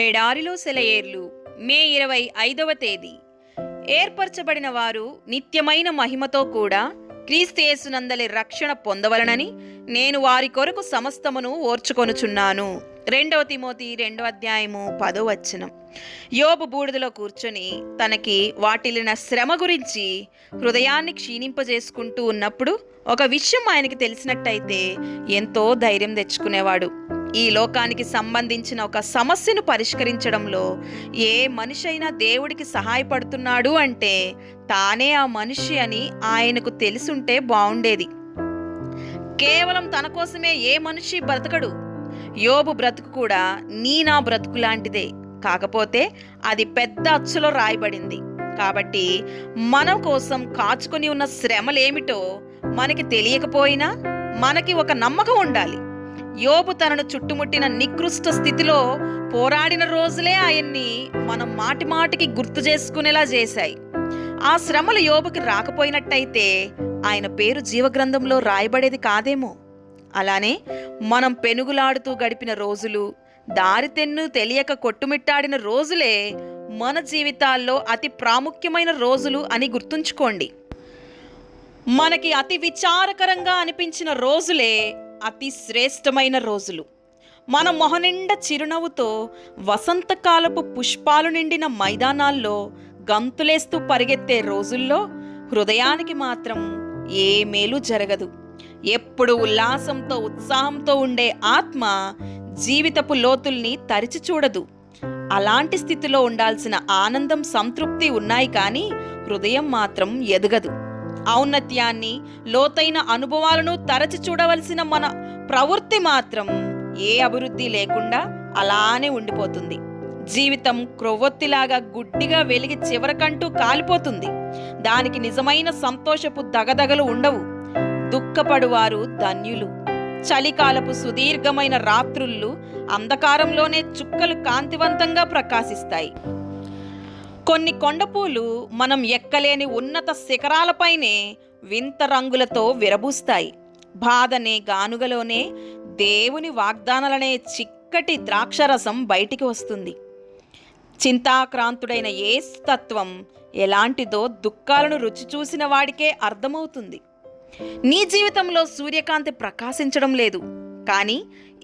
ఎడారిలో సెలయేర్లు మే 25వ తేదీ. ఏర్పరచబడిన వారు నిత్యమైన మహిమతో కూడా క్రీస్తు యేసునందలి రక్షణ పొందవలనని నేను వారి కొరకు సమస్తమును ఓర్చుకొనుచున్నాను. 2 తిమోతి 2:10. యోబు బూడిదలో కూర్చొని తనకి వాటిల్లిన శ్రమ గురించి హృదయాన్ని క్షీణింపజేసుకుంటూ ఉన్నప్పుడు ఒక విషయం ఆయనకి తెలిసినట్టయితే ఎంతో ధైర్యం తెచ్చుకునేవాడు. ఈ లోకానికి సంబంధించిన ఒక సమస్యను పరిష్కరించడంలో ఏ మనిషి అయినా దేవుడికి సహాయపడుతున్నాడు అంటే తానే ఆ మనిషి అని ఆయనకు తెలుసుంటే బాగుండేది. కేవలం తన కోసమే ఏ మనిషి బ్రతకడు. యోబు బ్రతుకు కూడా నా బ్రతుకు లాంటిదే, కాకపోతే అది పెద్ద అచ్చులో రాయబడింది. కాబట్టి మన కోసం కాచుకొని ఉన్న శ్రమలేమిటో మనకి తెలియకపోయినా మనకి ఒక నమ్మకం ఉండాలి. యోబు తనను చుట్టుముట్టిన నికృష్ట స్థితిలో పోరాడిన రోజులే ఆయన్ని మనం మాటిమాటికి గుర్తు చేసుకునేలా చేశాయి. ఆ శ్రమలు యోబుకి రాకపోయినట్టయితే ఆయన పేరు జీవగ్రంథంలో రాయబడేది కాదేమో. అలానే మనం పెనుగులాడుతూ గడిపిన రోజులు, దారితెన్ను తెలియక కొట్టుమిట్టాడిన రోజులే మన జీవితాల్లో అతి ప్రాముఖ్యమైన రోజులు అని గుర్తుంచుకోండి. మనకి అతి విచారకరంగా అనిపించిన రోజులే అతి శ్రేష్టమైన రోజులు. మన మొహనిండా చిరునవ్వుతో వసంతకాలపు పుష్పాలు నిండిన మైదానాల్లో గంతులేస్తూ పరిగెత్తే రోజుల్లో హృదయానికి మాత్రం ఏ మేలు జరగదు. ఎప్పుడు ఉల్లాసంతో ఉత్సాహంతో ఉండే ఆత్మ జీవితపు లోతుల్ని తరిచి చూడదు. అలాంటి స్థితిలో ఉండాల్సిన ఆనందం, సంతృప్తి ఉన్నాయి, కానీ హృదయం మాత్రం ఎదగదు. ఔన్నత్యాన్ని, లోతైన అనుభవాలను తరచి చూడవలసిన మన ప్రవృత్తి మాత్రం ఏ అభివృద్ధి లేకుండా అలానే ఉండిపోతుంది. జీవితం క్రొవ్వొత్తిలాగా గుడ్డిగా వెలిగి చివరకంటూ కాలిపోతుంది. దానికి నిజమైన సంతోషపు దగదగలు ఉండవు. దుఃఖపడువారు ధన్యులు. చలికాలపు సుదీర్ఘమైన రాత్రుళ్ళు అంధకారంలోనే చుక్కలు కాంతివంతంగా ప్రకాశిస్తాయి. కొన్ని కొండపూలు మనం ఎక్కలేని ఉన్నత శిఖరాలపైనే వింత రంగులతో విరబూస్తాయి. బాధనే గానుగలోనే దేవుని వాగ్దానాలనే చిక్కటి ద్రాక్షరసం బయటికి వస్తుంది. చింతాక్రాంతుడైన యేసు తత్వం ఎలాంటిదో దుఃఖాలను రుచి చూసిన వాడికే అర్థమవుతుంది. నీ జీవితంలో సూర్యకాంతి ప్రకాశించడం లేదు, కానీ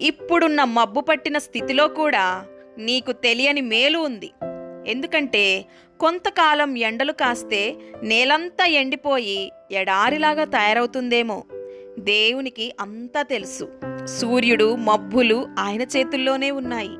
ఇప్పుడున్న మబ్బు పట్టిన స్థితిలో కూడా నీకు తెలియని మేలు ఉంది. ఎందుకంటే కొంతకాలం ఎండలు కాస్తే నేలంతా ఎండిపోయి ఎడారిలాగా తయారవుతుందేమో. దేవునికి అంతా తెలుసు. సూర్యుడు, మబ్బులు ఆయన చేతుల్లోనే ఉన్నాయి.